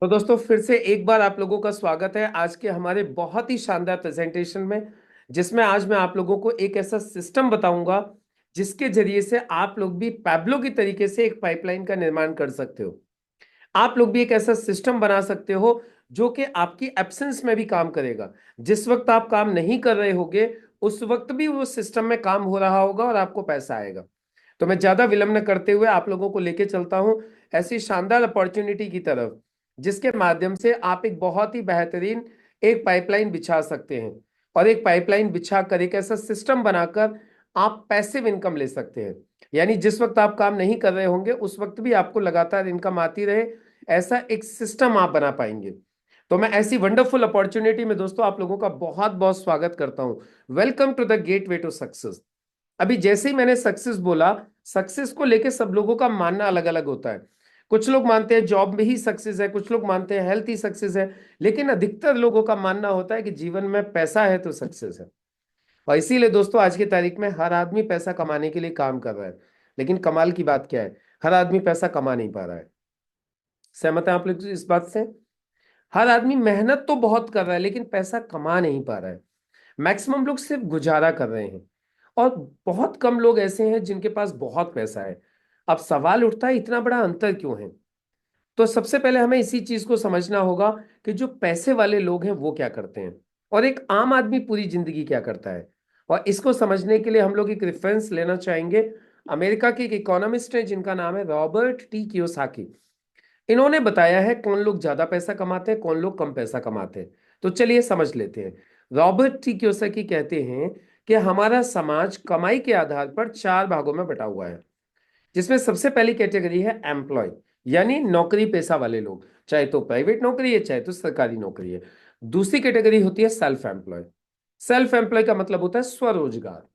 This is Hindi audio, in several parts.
तो दोस्तों फिर से एक बार आप लोगों का स्वागत है आज के हमारे बहुत ही शानदार प्रेजेंटेशन में, जिसमें आज मैं आप लोगों को एक ऐसा सिस्टम बताऊंगा जिसके जरिए से आप लोग भी पैब्लो की तरीके से एक पाइपलाइन का निर्माण कर सकते हो। आप लोग भी एक ऐसा सिस्टम बना सकते हो जो कि आपकी एब्सेंस में भी काम करेगा। जिस वक्त आप काम नहीं कर रहे होगे उस वक्त भी वो सिस्टम में काम हो रहा होगा और आपको पैसा आएगा। तो मैं ज्यादा विलंब न करते हुए आप लोगों को लेके चलता हूं ऐसी शानदार अपॉर्चुनिटी की तरफ, जिसके माध्यम से आप एक बहुत ही बेहतरीन एक पाइपलाइन बिछा सकते हैं। और एक पाइपलाइन बिछा कर एक ऐसा सिस्टम बनाकर आप पैसिव इनकम ले सकते हैं। यानी जिस वक्त आप काम नहीं कर रहे होंगे उस वक्त भी आपको लगातार इनकम आती रहे, ऐसा एक सिस्टम आप बना पाएंगे। तो मैं ऐसी वंडरफुल अपॉर्चुनिटी में दोस्तों आप लोगों का बहुत बहुत स्वागत करता हूं। Welcome to the gateway to success. अभी जैसे ही मैंने सक्सेस बोला, सक्सेस को लेके सब लोगों का मानना अलग अलग होता है। कुछ लोग मानते हैं जॉब में ही सक्सेस है, कुछ लोग मानते हैं हेल्थ ही सक्सेस है, लेकिन अधिकतर लोगों का मानना होता है कि जीवन में पैसा है तो सक्सेस है। और इसीलिए दोस्तों आज की तारीख में हर आदमी पैसा कमाने के लिए काम कर रहा है। लेकिन कमाल की बात क्या है, हर आदमी पैसा कमा नहीं पा रहा है। सहमत है आप लोग इस बात से? हर आदमी मेहनत तो बहुत कर रहा है लेकिन पैसा कमा नहीं पा रहा है। मैक्सिमम लोग सिर्फ गुजारा कर रहे हैं और बहुत कम लोग ऐसे हैं जिनके पास बहुत पैसा है। अब सवाल उठता है इतना बड़ा अंतर क्यों है? तो सबसे पहले हमें इसी चीज को समझना होगा कि जो पैसे वाले लोग हैं वो क्या करते हैं और एक आम आदमी पूरी जिंदगी क्या करता है। और इसको समझने के लिए हम लोग एक रेफरेंस लेना चाहेंगे। अमेरिका के एक इकोनॉमिस्ट हैं जिनका नाम है रॉबर्ट टी कियोसाकी। इन्होंने बताया है कौन लोग ज्यादा पैसा कमाते हैं, कौन लोग कम पैसा कमाते हैं। तो चलिए समझ लेते हैं। रॉबर्ट टी कियोसाकी कहते हैं कि हमारा समाज कमाई के आधार पर चार भागों में बटा हुआ है, जिसमें सबसे पहली कैटेगरी है एम्प्लॉय, यानी नौकरी पेशा वाले लोग, चाहे तो प्राइवेट नौकरी है चाहे तो सरकारी नौकरी है। दूसरी कैटेगरी होती है सेल्फ एम्प्लॉय। सेल्फ एम्प्लॉय का मतलब होता है स्वरोजगार।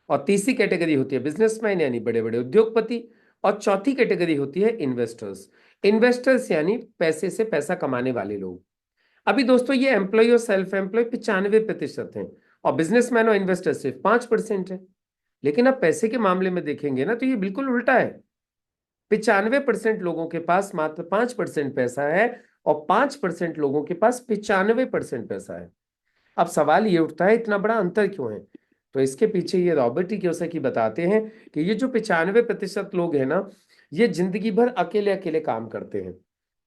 और तीसरी कैटेगरी होती है बिजनेसमैन, यानी बड़े बड़े उद्योगपति। और चौथी कैटेगरी होती है इन्वेस्टर्स। इन्वेस्टर्स यानी पैसे से पैसा कमाने वाले लोग। अभी दोस्तों ये एम्प्लॉय और सेल्फ एम्प्लॉय 95% हैं और बिजनेसमैन और इन्वेस्टर सिर्फ 5% है। लेकिन अब पैसे के मामले में देखेंगे ना तो ये बिल्कुल उल्टा है। 95% लोगों के पास मात्र 5% पैसा है और 5% लोगों के पास 95% पैसा है। अब सवाल ये उठता है इतना बड़ा अंतर क्यों है? तो इसके पीछे ये रॉबर्ट कियोसाकी बताते हैं कि ये जो 95% लोग हैं ना, ये जिंदगी भर अकेले अकेले काम करते हैं,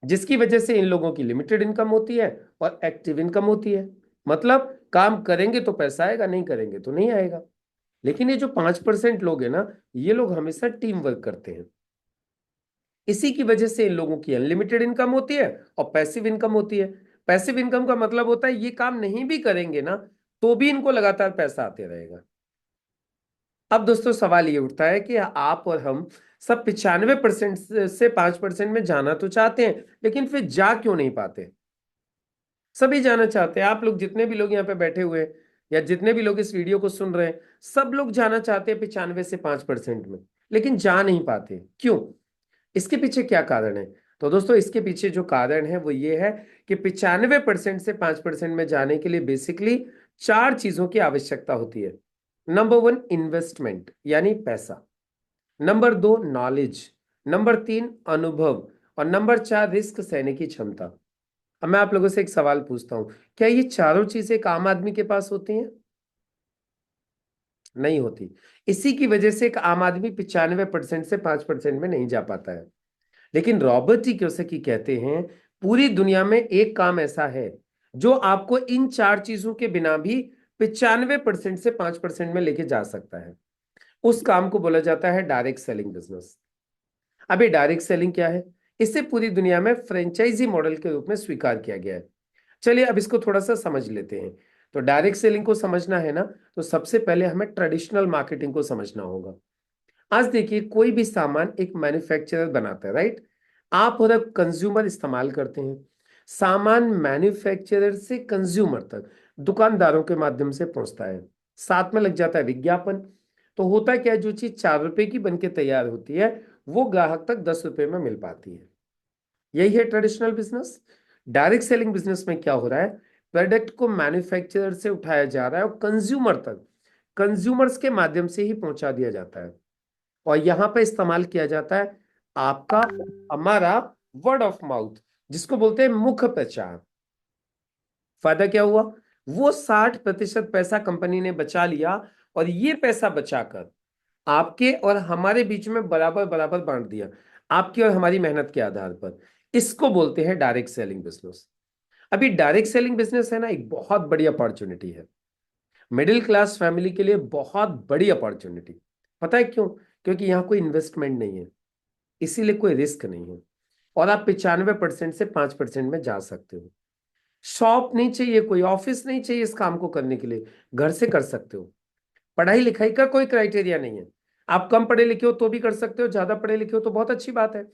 जिसकी वजह से इन लोगों की लिमिटेड इनकम होती है और एक्टिव इनकम होती है। मतलब काम करेंगे तो पैसा आएगा, नहीं करेंगे तो नहीं आएगा। लेकिन ये जो 5% लोग हैं ना, ये लोग हमेशा टीम वर्क करते हैं। इसी की वजह से इन लोगों की अनलिमिटेड इनकम होती है और पैसिव इनकम होती है। पैसिव इनकम का मतलब होता है ये काम नहीं भी करेंगे ना तो भी इनको लगातार पैसा आते रहेगा। अब दोस्तों सवाल ये उठता है कि आप और हम सब 95% से 5% में जाना तो चाहते हैं, लेकिन फिर जा क्यों नहीं पाते? सभी जाना चाहते हैं। आप लोग जितने भी लोग यहाँ पे बैठे हुए हैं या जितने भी लोग इस वीडियो को सुन रहे हैं, सब लोग जाना चाहते हैं 95 से 5% में, लेकिन जा नहीं पाते क्यों? इसके पीछे क्या कारण है? तो दोस्तों इसके पीछे जो कारण है वो ये है कि 95% से 5% में जाने के लिए बेसिकली चार चीजों की आवश्यकता होती है। नंबर वन, इन्वेस्टमेंट यानी पैसा। नंबर दो, नॉलेज। नंबर तीन, अनुभव। और नंबर चार, रिस्क सहने की क्षमता। अब मैं आप लोगों से एक सवाल पूछता हूं, क्या ये चारों चीजें एक आम आदमी के पास होती हैं? नहीं होती। इसी की वजह से एक आम आदमी 95% से 5% में नहीं जा पाता है। लेकिन रॉबर्ट टी कियोसाकी कहते हैं पूरी दुनिया में एक काम ऐसा है जो आपको इन चार चीजों के बिना भी 95% से 5% में लेके जा सकता है। उस काम को बोला जाता है डायरेक्ट सेलिंग बिजनेस। अब ये डायरेक्ट सेलिंग क्या है? इसे पूरी दुनिया में फ्रेंचाइजी मॉडल के रूप में स्वीकार किया गया है। चलिए अब इसको थोड़ा सा समझ लेते हैं। तो डायरेक्ट सेलिंग को समझना है ना, तो सबसे पहले हमें ट्रेडिशनल मार्केटिंग को समझना होगा। आज देखिए कोई भी सामान एक मैन्युफैक्चरर बनाता है, राइट? आप और अब कंज्यूमर इस्तेमाल करते हैं। सामान मैन्युफैक्चरर से कंज्यूमर तक दुकानदारों के माध्यम से पहुंचता है। साथ में लग जाता है विज्ञापन। तो होता क्या है, जो चीज 4 रुपए की बनके तैयार होती है वो ग्राहक तक 10 रुपए में मिल पाती है। यही है traditional business. Direct selling business में क्या हो रहा है, प्रोडक्ट को मैन्युफैक्चरर से उठाया जा रहा है और कंज्यूमर तक कंज्यूमर्स के माध्यम से ही पहुंचा दिया जाता है। और यहां पे इस्तेमाल किया जाता है आपका, हमारा वर्ड ऑफ माउथ। जिसको बोलते हैं मुख्य प्रचार। फायदा क्या हुआ? वो 60% पैसा कंपनी ने बचा लिया और ये पैसा बचाकर आपके और हमारे बीच में बराबर बराबर बांट दिया, आपकी और हमारी मेहनत के आधार पर। इसको बोलते हैं डायरेक्ट सेलिंग बिजनेस। अभी डायरेक्ट सेलिंग बिजनेस है ना, एक बहुत बड़ी अपॉर्चुनिटी है मिडिल क्लास फैमिली के लिए, बहुत बड़ी अपॉर्चुनिटी। पता है क्यों? क्योंकि यहाँ कोई इन्वेस्टमेंट नहीं है, इसीलिए कोई रिस्क नहीं है, और आप 95% से 5% में जा सकते हो। शॉप नहीं चाहिए, कोई ऑफिस नहीं चाहिए इस काम को करने के लिए, घर से कर सकते हो। पढ़ाई लिखाई का कोई क्राइटेरिया नहीं है, आप कम पढ़े लिखे हो तो भी कर सकते हो, ज्यादा पढ़े लिखे हो तो बहुत अच्छी बात है।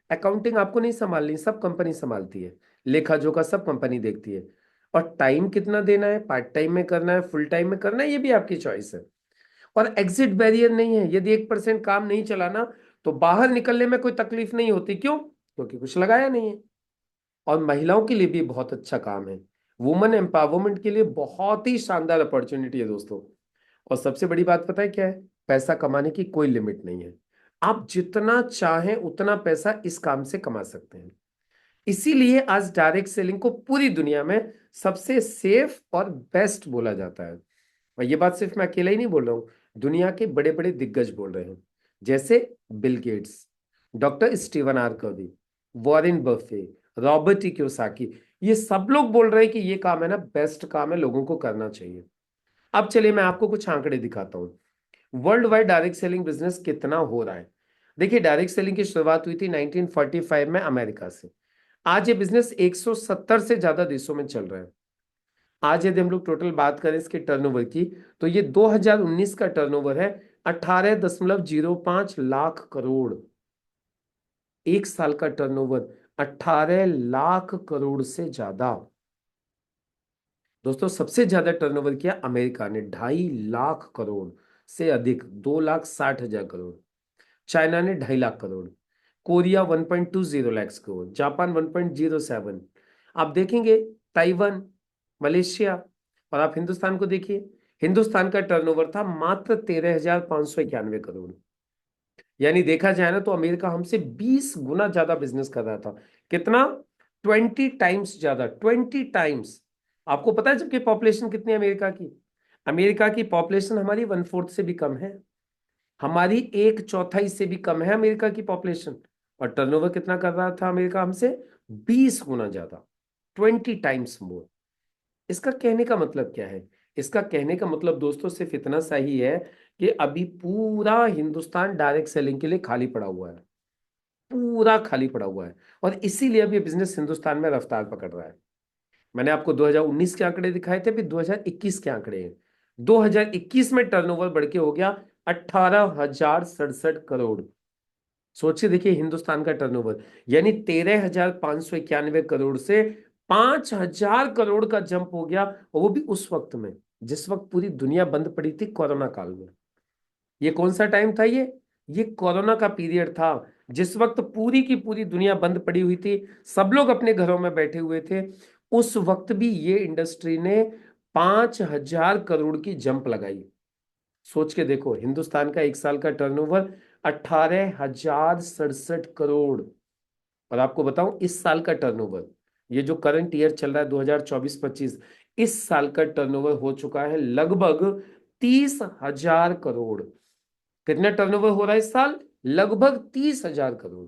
अकाउंटिंग आपको नहीं संभालनी, सब कंपनी संभालती है। लेखा जोखा सब कंपनी देखती है। और टाइम कितना देना है, पार्ट टाइम में करना है, फुल टाइम में करना है, ये भी आपकी चॉइस है। और एग्जिट बैरियर नहीं है, यदि 1% काम नहीं चला ना, तो बाहर निकलने में कोई तकलीफ नहीं होती। क्यों? क्योंकि कुछ लगाया नहीं है। और महिलाओं के लिए भी बहुत अच्छा काम है, वुमेन एम्पावरमेंट के लिए बहुत ही शानदार अपॉर्चुनिटी है दोस्तों। और सबसे बड़ी बात पता है क्या है? पैसा कमाने की कोई लिमिट नहीं है, आप जितना चाहें उतना पैसा इस काम से कमा सकते हैं। इसीलिए आज डायरेक्ट सेलिंग को पूरी दुनिया में सबसे सेफ और बेस्ट बोला जाता है। और ये बात सिर्फ मैं अकेला ही नहीं बोल रहा हूँ, दुनिया के बड़े बड़े दिग्गज बोल रहे हैं, जैसे Bill Gates, doctor Stephen R Covey, Warren Buffett, Robert E Kiyosaki. ये सब लोग बोल रहे हैं कि ये काम है ना, बेस्ट काम है, लोगों को करना चाहिए। अब चलिए मैं आपको कुछ आंकड़े दिखाता हूँ, world wide direct selling business कितना हो रहा है। देखिए, डायरेक्ट सेलिंग की शुरुआत हुई थी 1945 में अमेरिका से। आज ये बिजनेस 170 से ज्यादा देशों में चल रहा है। आज यदि हम लोग टोटल बात करें इसके टर्नओवर की, तो ये 2019 का टर्नओवर है 18.05 लाख करोड़। एक साल का टर्नओवर 18 लाख करोड़ से ज्यादा। दोस्तों, सबसे ज्यादा टर्नओवर किया अमेरिका ने, 2.5 लाख करोड़ से अधिक, 2,60,000 करोड़। चाइना ने 2.5 लाख करोड़। कोरिया 1.20 लाख करोड़। जापान 1.07। आप देखेंगे ताइवान, मलेशिया, और आप हिंदुस्तान को देखिए, हिंदुस्तान का टर्नओवर था मात्र 13,591 करोड़। यानी देखा जाए ना तो अमेरिका हमसे 20 गुना ज्यादा बिजनेस कर रहा था। कितना? 20 टाइम्स ज्यादा, 20 टाइम्स। आपको पता है जबकि पॉपुलेशन कितनी है अमेरिका की? अमेरिका की पॉपुलेशन हमारी 1/4 से भी कम है, हमारी 1/4 से भी कम है अमेरिका की पॉपुलेशन। और टर्नओवर कितना कर रहा था अमेरिका हमसे? 20 गुना ज्यादा, 20 टाइम्स मोर। इसका कहने का मतलब क्या है? इसका कहने का मतलब दोस्तों सिर्फ इतना सा ही है कि अभी पूरा हिंदुस्तान डायरेक्ट सेलिंग के लिए खाली पड़ा हुआ है, पूरा खाली पड़ा हुआ है। और इसीलिए अब ये बिजनेस हिंदुस्तान में रफ्तार पकड़ रहा है। मैंने आपको 2019 के आंकड़े दिखाए थे, अभी 2021 के आंकड़े हैं। 2021 में टर्नओवर बढ़ के हो गया 18,067 करोड़। सोचिए, देखिए हिंदुस्तान का टर्नओवर, यानी 13,591 करोड़ से 5,000 करोड़ का जंप हो गया, और वो भी उस वक्त में जिस वक्त पूरी दुनिया बंद पड़ी थी, कोरोना काल में। ये कौन सा टाइम था? ये कोरोना का पीरियड था, जिस वक्त पूरी की पूरी दुनिया बंद पड़ी हुई थी, सब लोग अपने घरों में बैठे हुए थे। उस वक्त भी ये इंडस्ट्री ने 5,000 करोड़ की जंप लगाई। सोच के देखो, हिंदुस्तान का एक साल का टर्नओवर 18,067 करोड़। और आपको बताऊं, इस साल का टर्नओवर, ये जो करंट ईयर चल रहा है 2024-25, इस साल का टर्नओवर हो चुका है लगभग 30,000 करोड़। कितना टर्नओवर हो रहा है इस साल? लगभग 30,000 करोड़।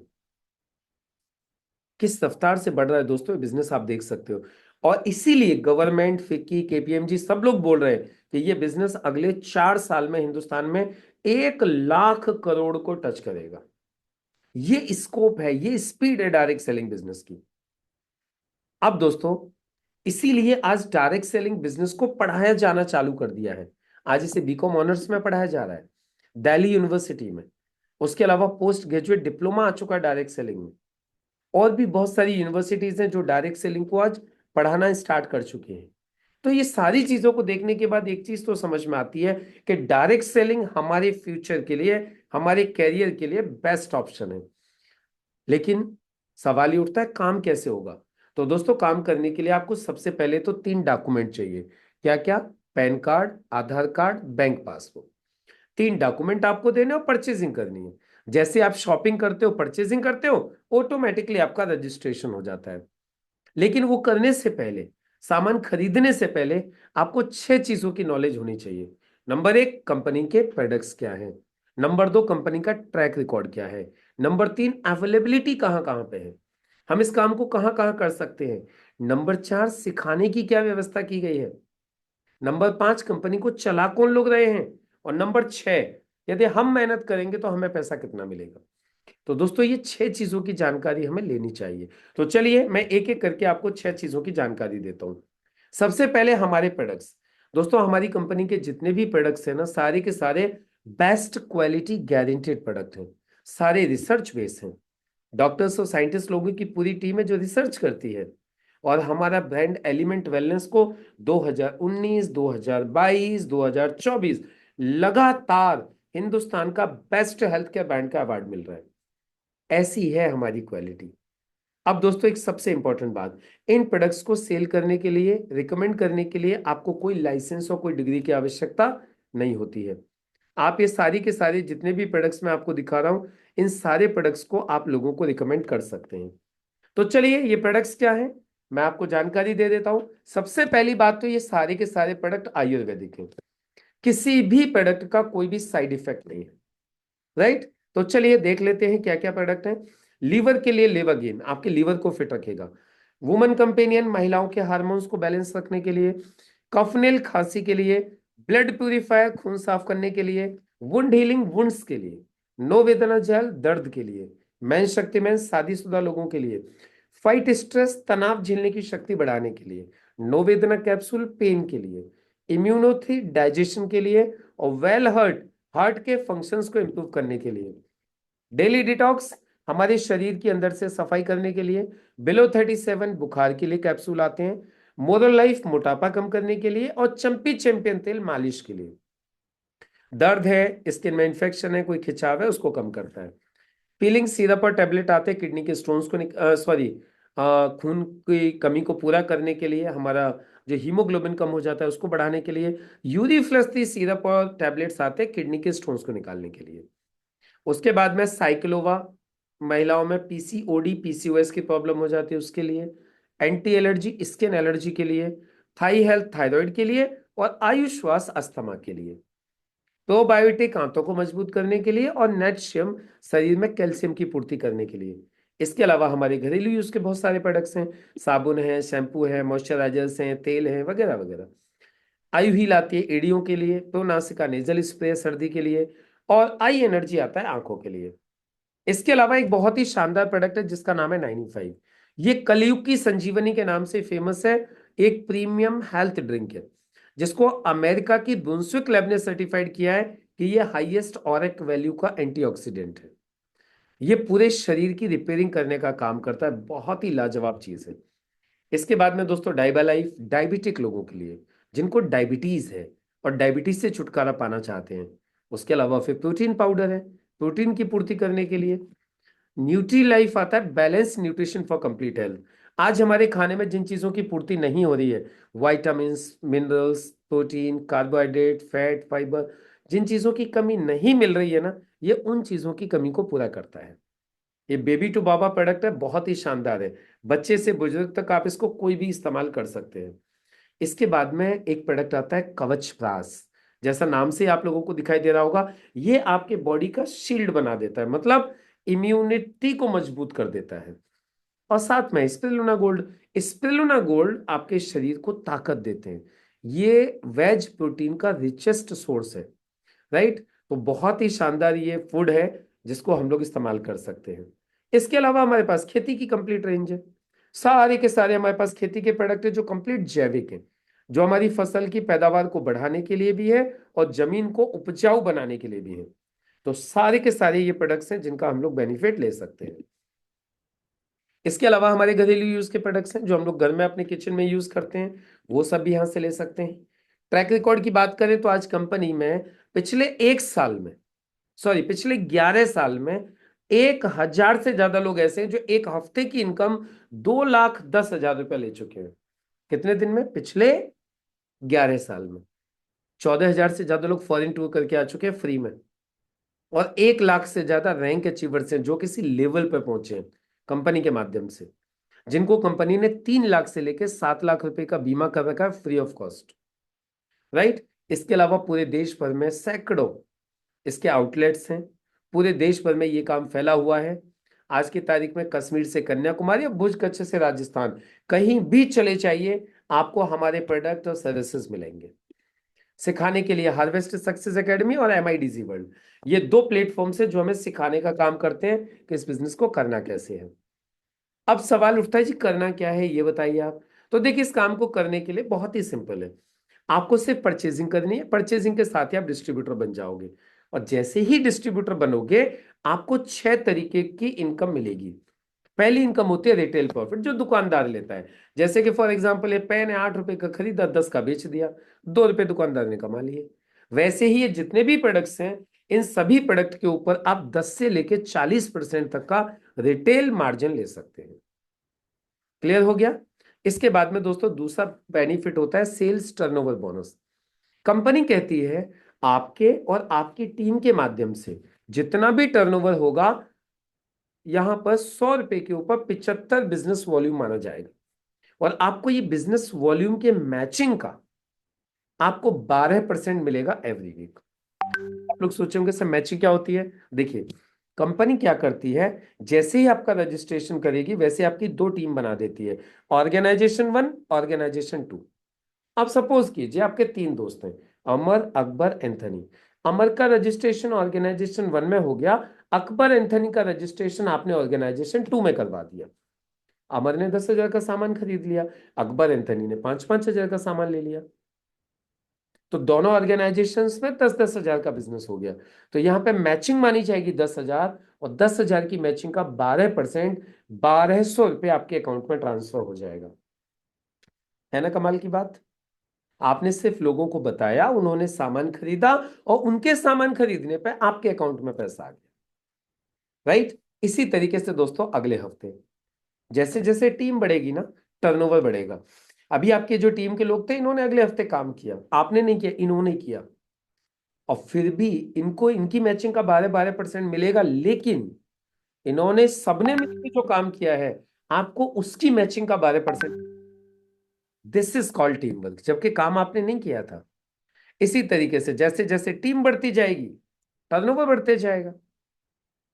किस रफ्तार से बढ़ रहा है दोस्तों बिजनेस, आप देख सकते हो। और इसीलिए गवर्नमेंट, फिक्की, केपीएमजी सब लोग बोल रहे हैं कि ये बिजनेस अगले 4 साल में हिंदुस्तान में 1 लाख करोड़ को टच करेगा। ये स्कोप है, ये स्पीड है डायरेक्ट सेलिंग बिजनेस की। अब दोस्तों, इसीलिए आज डायरेक्ट सेलिंग बिजनेस को पढ़ाया जाना चालू कर दिया है। आज इसे बीकॉम ऑनर्स में पढ़ाया जा रहा है दिल्ली यूनिवर्सिटी में। उसके अलावा पोस्ट ग्रेजुएट डिप्लोमा आ चुका है डायरेक्ट सेलिंग में। और भी बहुत सारी यूनिवर्सिटीज हैं जो डायरेक्ट सेलिंग को आज पढ़ाना स्टार्ट कर चुके हैं। तो ये सारी चीजों को देखने के बाद एक चीज तो समझ में आती है कि डायरेक्ट सेलिंग हमारे फ्यूचर के लिए, हमारे कैरियर के लिए बेस्ट ऑप्शन है। लेकिन सवाल ये उठता है, काम कैसे होगा? तो दोस्तों, काम करने के लिए आपको सबसे पहले तो 3 डॉक्यूमेंट चाहिए। क्या क्या? पैन कार्ड, आधार कार्ड, बैंक पासबुक। 3 डॉक्यूमेंट आपको देने और परचेजिंग करनी है। जैसे आप शॉपिंग करते हो, परचेजिंग करते हो, ऑटोमेटिकली आपका रजिस्ट्रेशन हो जाता है। लेकिन वो करने से पहले, सामान खरीदने से पहले आपको 6 चीजों की नॉलेज होनी चाहिए। नंबर 1, कंपनी के प्रोडक्ट्स क्या हैं। नंबर 2, कंपनी का ट्रैक रिकॉर्ड क्या है। नंबर 3, अवेलेबिलिटी कहाँ कहाँ पे है, हम इस काम को कहाँ कहाँ कर सकते हैं। नंबर 4, सिखाने की क्या व्यवस्था की गई है। नंबर 5, कंपनी को चला कौन लोग रहे हैं। और नंबर 6, यदि हम मेहनत करेंगे तो हमें पैसा कितना मिलेगा। तो दोस्तों ये 6 चीजों की जानकारी हमें लेनी चाहिए। तो चलिए मैं एक एक करके आपको 6 चीजों की जानकारी देता हूं। सबसे पहले हमारे प्रोडक्ट्स। दोस्तों हमारी कंपनी के जितने भी प्रोडक्ट्स हैं ना, सारे के सारे बेस्ट क्वालिटी गारंटेड प्रोडक्ट हैं। सारे रिसर्च बेस्ड हैं। डॉक्टर्स और साइंटिस्ट लोगों की पूरी टीम है जो रिसर्च करती है। और हमारा ब्रांड एलिमेंट वेलनेस को 2019, 2022, 2024 लगातार हिंदुस्तान का बेस्ट हेल्थ केयर ब्रांड का अवार्ड मिल रहा है। ऐसी है हमारी क्वालिटी। अब दोस्तों एक सबसे इंपॉर्टेंट बात, इन प्रोडक्ट्स को सेल करने के लिए, रिकमेंड करने के लिए आपको कोई लाइसेंस और कोई डिग्री की आवश्यकता नहीं होती है। आप ये सारी के सारे जितने भी प्रोडक्ट्स मैं आपको दिखा रहा हूं, इन सारे प्रोडक्ट्स को आप लोगों को रिकमेंड कर सकते हैं। तो चलिए ये प्रोडक्ट्स क्या हैं, मैं आपको जानकारी दे देता हूं। सबसे पहली बात तो ये सारे के सारे प्रोडक्ट आयुर्वेदिक हैं। किसी भी प्रोडक्ट का कोई भी साइड इफेक्ट नहीं है। राइट, तो चलिए देख लेते हैं क्या क्या प्रोडक्ट हैं। लीवर के लिए लेवर गेन, आपके लीवर को फिट रखेगा। वुमन कंपेनियन, महिलाओं के हार्मोन्स को बैलेंस रखने के लिए। कफनेल, खांसी के लिए। ब्लड प्यूरिफायर, खून साफ करने के लिए। वुंड हीलिंग, वुंड्स के लिए। नो वेदना जेल, दर्द के लिए। मैन शक्ति मैन, शादीशुदा लोगों के लिए। फाइट स्ट्रेस, तनाव झेलने की शक्ति बढ़ाने के लिए। नो वेदना कैप्सूल, पेन के लिए। इम्यूनोथी, डाइजेशन के लिए। और वेल हर्ट, हार्ट के फंक्शंस को इंप्रूव करने के लिए। डेली डिटॉक्स, हमारे शरीर के अंदर से सफाई करने के लिए। बिलो 37, बुखार के लिए कैप्सूल आते हैं। मोरल लाइफ, मोटापा कम करने के लिए। और चंपी चैंपियन तेल, मालिश के लिए। दर्द है, स्किन में इंफेक्शन है, कोई खिंचाव है, उसको कम करता है। पीलिंग सिरप और टेबलेट आते हैं किडनी के स्टोन्स को सॉरी खून की कमी को पूरा करने के लिए, हमारा जो हीमोग्लोबिन कम हो जाता है उसको बढ़ाने के लिए। यूरिफ्लस सिरप और टेबलेट्स आते हैं किडनी के स्टोन्स को निकालने के लिए। उसके बाद में साइक्लोवा, महिलाओं में पीसीओडी पीसीओएस की प्रॉब्लम हो जाती है उसके लिए। एंटी एलर्जी, स्किन एलर्जी के लिए। थाई हेल्थ, थायराइड के लिए। और आयुष श्वास, अस्थमा के लिए। प्रोबायोटिक, आंतों को मजबूत करने के लिए। और नेटशियम, शरीर में कैल्शियम की पूर्ति करने के लिए। इसके अलावा हमारे घरेलू यूज के बहुत सारे प्रोडक्ट्स हैं। साबुन है, शैम्पू है, मॉइस्चराइजर्स हैं, तेल है, वगैरह वगैरह। आयु हील आती है एड़ियों के लिए। प्रोनासिका नेजल स्प्रे सर्दी के लिए। और आई एनर्जी आता है आंखों के लिए। इसके अलावा एक बहुत ही शानदार प्रोडक्ट है जिसका नाम है 95। ये कलयुग की संजीवनी के नाम से फेमस है। एक प्रीमियम हेल्थ ड्रिंक है जिसको अमेरिका की ब्रुंसविक लैब ने सर्टिफाइड किया है कि ये हाईएस्ट ऑरिक वैल्यू का एंटीऑक्सीडेंट है। ये पूरे शरीर की रिपेयरिंग करने का काम करता है, बहुत ही लाजवाब चीज है। इसके बाद में दोस्तों डाइबा लाइफ, डायबिटिक लोगों के लिए जिनको डायबिटीज है और डायबिटीज से छुटकारा पाना चाहते हैं। उसके अलावा फिर प्रोटीन पाउडर है, प्रोटीन की पूर्ति करने के लिए। न्यूट्री लाइफ आता है, balance nutrition for complete health. आज हमारे खाने में जिन चीजों की पूर्ति नहीं हो रही है, vitamins, minerals, protein, carbohydrate, fat, fibre, जिन चीजों की कमी नहीं मिल रही है ना, ये उन चीजों की कमी को पूरा करता है। ये बेबी टू बाबा प्रोडक्ट है, बहुत ही शानदार है। बच्चे से बुजुर्ग तक आप इसको कोई भी इस्तेमाल कर सकते हैं। इसके बाद में एक प्रोडक्ट आता है कवच प्रास। जैसा नाम से आप लोगों को दिखाई दे रहा होगा, ये आपके बॉडी का शील्ड बना देता है, मतलब इम्यूनिटी को मजबूत कर देता है। और साथ में स्पिरुलिना गोल्ड, स्पिरुलिना गोल्ड आपके शरीर को ताकत देते हैं। ये वेज प्रोटीन का रिचेस्ट सोर्स है। राइट, तो बहुत ही शानदार ये फूड है जिसको हम लोग इस्तेमाल कर सकते हैं। इसके अलावा हमारे पास खेती की कंप्लीट रेंज है। सारे के सारे हमारे पास खेती के प्रोडक्ट है जो कंप्लीट जैविक है, जो हमारी फसल की पैदावार को बढ़ाने के लिए भी है और जमीन को उपजाऊ बनाने के लिए भी है। तो सारे के सारे ये प्रोडक्ट्स हैं जिनका हम लोग बेनिफिट ले सकते हैं। इसके अलावा हमारे घरेलू यूज के प्रोडक्ट्स हैं जो हम लोग घर में अपने किचन में यूज करते हैं, वो सब भी यहां से ले सकते हैं। ट्रैक रिकॉर्ड की बात करें तो आज कंपनी में पिछले एक साल में, सॉरी पिछले 11 साल में 1,000 से ज्यादा लोग ऐसे हैं जो एक हफ्ते की इनकम 2,10,000 रुपया ले चुके हैं। कितने दिन में? पिछले 11 साल में 14,000 से ज्यादा लोग फॉरेन टूर करके आ चुके हैं फ्री में। और 1 लाख से ज्यादा रैंक अचीवर्स हैं जो किसी लेवल पर पहुंचे हैं कंपनी के माध्यम से, जिनको कंपनी ने 3 लाख से लेकर 7 लाख रुपए का बीमा कर रखा है फ्री ऑफ कॉस्ट। राइट। इसके अलावा पूरे देश भर में सैकड़ों इसके आउटलेट्स हैं। पूरे देश भर में ये काम फैला हुआ है। आज की तारीख में कश्मीर से कन्याकुमारी और भुज कच्छ से राजस्थान, कहीं भी चले जाइए आपको हमारे प्रोडक्ट और सर्विसेज मिलेंगे। सिखाने के लिए हार्वेस्ट सक्सेस एकेडमी और MIDZ वर्ल्ड, ये 2 प्लेटफॉर्म से जो हमें सिखाने का काम करते हैं कि इस बिजनेस को करना कैसे है। अब सवाल उठता है जी करना क्या है ये बताइए आप। तो देखिए इस काम को करने के लिए बहुत ही सिंपल है। आपको सिर्फ परचेजिंग करनी है, परचेजिंग के साथ ही आप डिस्ट्रीब्यूटर बन जाओगे। और जैसे ही डिस्ट्रीब्यूटर बनोगे आपको 6 तरीके की इनकम मिलेगी। पहली इनकम होती है रिटेल प्रॉफिट, जो दुकानदार लेता है। जैसे कि फॉर एग्जांपल ये पेन है, 8 रुपए का खरीदा, 10 का बेच दिया, 2 रुपए दुकानदार ने कमा लिए। वैसे ही ये जितने भी प्रोडक्ट्स हैं, इन सभी प्रोडक्ट के ऊपर आप 10 से लेके 40% तक का रिटेल मार्जिन ले सकते हैं। क्लियर हो गया। इसके बाद में दोस्तों दूसरा बेनिफिट होता है सेल्स टर्नओवर बोनस। कंपनी कहती है आपके और आपकी टीम के माध्यम से जितना भी टर्नओवर होगा, यहां पर 100 रुपए के ऊपर 75 बिजनेस वॉल्यूम माना जाएगा। और आपको ये बिजनेस वॉल्यूम के मैचिंग का आपको 12% मिलेगा एवरी वीक। आप लोग सोचेंगे सर मैचिंग क्या होती है। देखिए कंपनी क्या करती है, जैसे ही आपका रजिस्ट्रेशन करेगी वैसे आपकी 2 टीम बना देती है, ऑर्गेनाइजेशन 1, ऑर्गेनाइजेशन 2। आप सपोज कीजिए आपके 3 दोस्त हैं, अमर, अकबर, एंथनी। अमर का रजिस्ट्रेशन ऑर्गेनाइजेशन 1 में हो गया, अकबर एंथनी का रजिस्ट्रेशन आपने ऑर्गेनाइजेशन 2 में करवा दिया। अमर ने 10,000 का सामान खरीद लिया, अकबर एंथनी ने 5-5 हजार का सामान ले लिया। तो दोनों ऑर्गेनाइजेशंस में 10-10 हजार का बिजनेस हो गया। तो यहां पे मैचिंग मानी जाएगी 10,000, और 10,000 की मैचिंग का 12%, 1,200 रुपये आपके अकाउंट में ट्रांसफर हो जाएगा। है ना कमाल की बात। आपने सिर्फ लोगों को बताया, उन्होंने सामान खरीदा, और उनके सामान खरीदने पे आपके अकाउंट में पैसा आ गया। राइट। इसी तरीके से दोस्तों अगले हफ्ते जैसे जैसे टीम बढ़ेगी ना, टर्नओवर बढ़ेगा। अभी आपके जो टीम के लोग थे इन्होंने अगले हफ्ते काम किया, आपने नहीं किया, इन्होंने किया, और फिर भी इनको इनकी मैचिंग का 12-12% मिलेगा। लेकिन इन्होंने सबने मिलकर जो काम किया है आपको उसकी मैचिंग का 12%। This is called team work, जबकि काम आपने नहीं किया था। इसी तरीके से जैसे जैसे टीम बढ़ती जाएगी टर्नओवर बढ़ते जाएगा।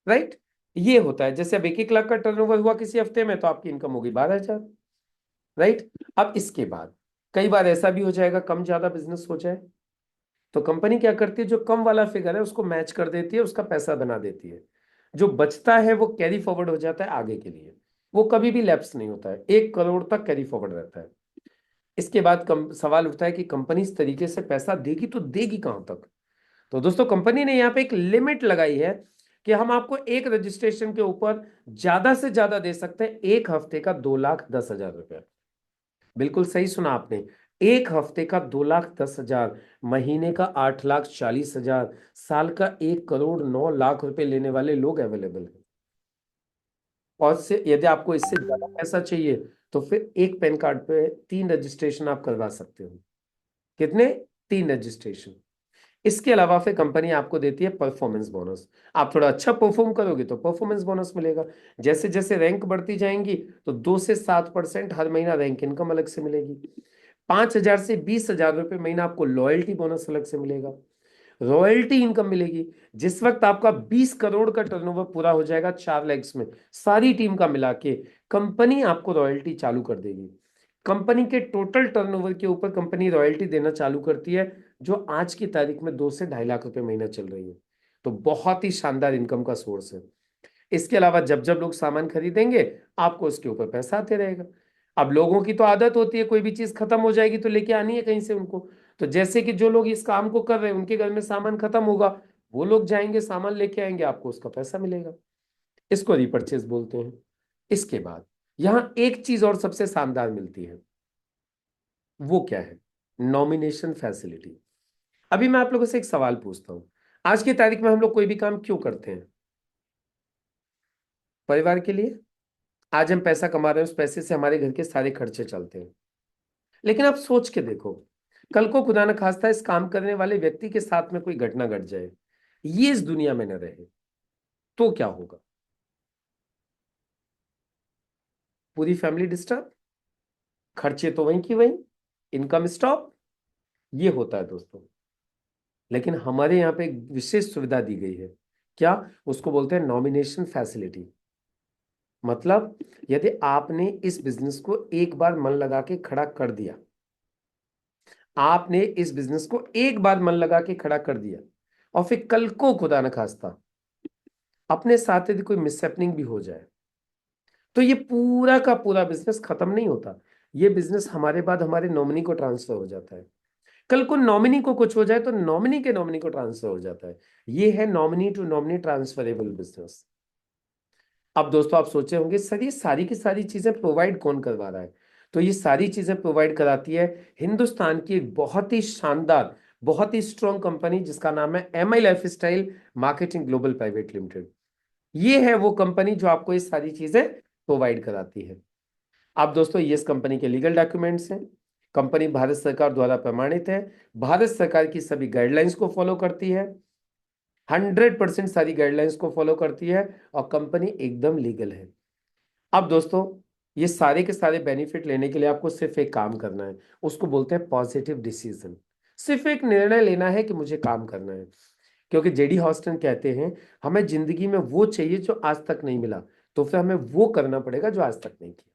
राइट। ये होता है, जैसे अब 1-1 लाख का टर्नओवर हुआ किसी हफ्ते में तो आपकी इनकम होगी 12,000। राइट। अब इसके बाद कई बार ऐसा भी हो जाएगा कम ज्यादा बिजनेस हो जाए, तो कंपनी क्या करती है, जो कम वाला फिगर है उसको मैच कर देती है, उसका पैसा बना देती है। जो बचता है वो कैरी फॉरवर्ड हो जाता है आगे के लिए, वो कभी भी लैप्स नहीं होता है, 1 करोड़ तक कैरी फॉरवर्ड रहता है। इसके बाद सवाल उठता है कि कंपनी इस तरीके से पैसा देगी तो देगी कहां तक। तो दोस्तों कंपनी ने यहाँ पे एक लिमिट लगाई है कि हम आपको एक रजिस्ट्रेशन के ऊपर ज्यादा से ज्यादा दे सकते हैं, 1 हफ्ते का 2,10,000 रुपया। बिल्कुल सही सुना आपने, 1 हफ्ते का 2,10,000, महीने का 8,40,000, साल का 1,09,00,000 रुपए लेने वाले लोग अवेलेबल हैं। और से यदि आपको इससे ज्यादा पैसा चाहिए तो फिर एक पैन कार्ड पे 3 रजिस्ट्रेशन आप करवा सकते हो। कितने? 3 रजिस्ट्रेशन। इसके अलावा फिर कंपनी आपको देती है परफॉर्मेंस बोनस। आप थोड़ा अच्छा परफॉर्म करोगे तो परफॉर्मेंस बोनस मिलेगा। जैसे जैसे रैंक बढ़ती जाएंगी तो 2 से 7% हर महीना रैंक इनकम अलग से मिलेगी। 5,000 से 20,000 रुपये महीना आपको लॉयल्टी बोनस अलग से मिलेगा। रॉयल्टी इनकम मिलेगी। जिस वक्त आपका 20 करोड़ का टर्नओवर पूरा हो जाएगा 4 लेग्स में, सारी टीम का मिला के कंपनी आपको रॉयल्टी चालू कर देगी। कंपनी के टोटल टर्नओवर के ऊपर कंपनी रॉयल्टी देना चालू करती है, जो आज की तारीख में 2 से 2.5 लाख रुपए महीना चल रही है। तो बहुत ही शानदार इनकम का सोर्स है। इसके अलावा जब जब लोग सामान खरीदेंगे आपको उसके ऊपर पैसा आते रहेगा। अब लोगों की तो आदत होती है, कोई भी चीज खत्म हो जाएगी तो लेके आनी है कहीं से उनको। तो जैसे कि जो लोग इस काम को कर रहे हैं उनके घर में सामान खत्म होगा, वो लोग जाएंगे सामान लेके आएंगे, आपको उसका पैसा मिलेगा। इसको रीपर्चेज बोलते हैं। इसके बाद यहां एक चीज और सबसे शानदार मिलती है, वो क्या है? Nomination facility. अभी मैं आप लोगों से एक सवाल पूछता हूं, आज की तारीख में हम लोग कोई भी काम क्यों करते हैं? परिवार के लिए। आज हम पैसा कमा रहे हैं, उस पैसे से हमारे घर के सारे खर्चे चलते हैं। लेकिन आप सोच के देखो, कल को खुदा न खास्ता इस काम करने वाले व्यक्ति के साथ में कोई घटना घट जाए, ये इस दुनिया में न रहे तो क्या होगा? पूरी फैमिली डिस्टर्ब, खर्चे तो वहीं की वहीं, इनकम स्टॉप, ये होता है दोस्तों। लेकिन हमारे यहाँ पे एक विशेष सुविधा दी गई है। क्या? उसको बोलते हैं नॉमिनेशन फैसिलिटी। मतलब यदि आपने इस बिजनेस को एक बार मन लगा के खड़ा कर दिया, आपने इस बिजनेस को एक बार मन लगा के खड़ा कर दिया, और फिर कल को खुदा न खास्ता अपने साथ यदि कोई मिसहैपनिंग भी हो जाए, तो ये पूरा का पूरा बिजनेस खत्म नहीं होता। ये बिजनेस हमारे बाद हमारे नॉमिनी को ट्रांसफर हो जाता है। कल को नॉमिनी को कुछ हो जाए तो नॉमिनी के नॉमिनी को ट्रांसफर हो जाता है। ये है nominee to nominee transferable business. अब दोस्तों आप सोचे होंगे सर ये सारी की सारी चीजें प्रोवाइड कौन करवा रहा है? तो ये सारी चीजें प्रोवाइड कराती है हिंदुस्तान की एक बहुत ही शानदार, बहुत ही स्ट्रॉन्ग कंपनी जिसका नाम है M I lifestyle marketing global private limited. ये है वो कंपनी जो आपको ये सारी चीजें प्रोवाइड कराती है। अब दोस्तों ये इस कंपनी के लीगल डॉक्यूमेंट्स हैं। कंपनी भारत सरकार द्वारा प्रमाणित है, भारत सरकार की सभी गाइडलाइंस को फॉलो करती है, 100% सारी गाइडलाइंस को फॉलो करती है, और कंपनी एकदम लीगल है। अब दोस्तों ये सारे के सारे बेनिफिट लेने के लिए आपको सिर्फ एक काम करना है, उसको बोलते हैं पॉजिटिव डिसीजन। सिर्फ एक निर्णय लेना है कि मुझे काम करना है। क्योंकि जेडी हॉस्टन कहते हैं हमें जिंदगी में वो चाहिए जो आज तक नहीं मिला, तो फिर हमें वो करना पड़ेगा जो आज तक नहीं किया।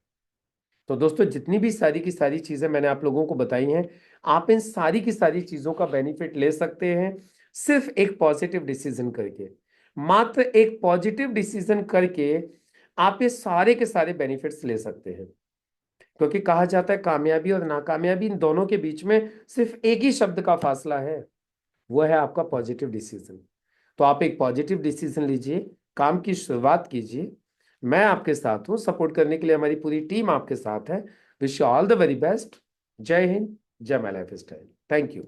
तो दोस्तों जितनी भी सारी की सारी चीजें मैंने आप लोगों को बताई हैं, आप इन सारी की सारी चीजों का बेनिफिट ले सकते हैं सिर्फ एक पॉजिटिव डिसीजन करके। मात्र एक पॉजिटिव डिसीजन करके आप ये सारे के सारे बेनिफिट्स ले सकते हैं। क्योंकि कहा जाता है कामयाबी और नाकामयाबी इन दोनों के बीच में सिर्फ एक ही शब्द का फासला है, वो है आपका पॉजिटिव डिसीजन। तो आप एक पॉजिटिव डिसीजन लीजिए, काम की शुरुआत कीजिए। मैं आपके साथ हूं, सपोर्ट करने के लिए हमारी पूरी टीम आपके साथ है। Wish you all the very best. जय हिंद, जय my life style. Thank you.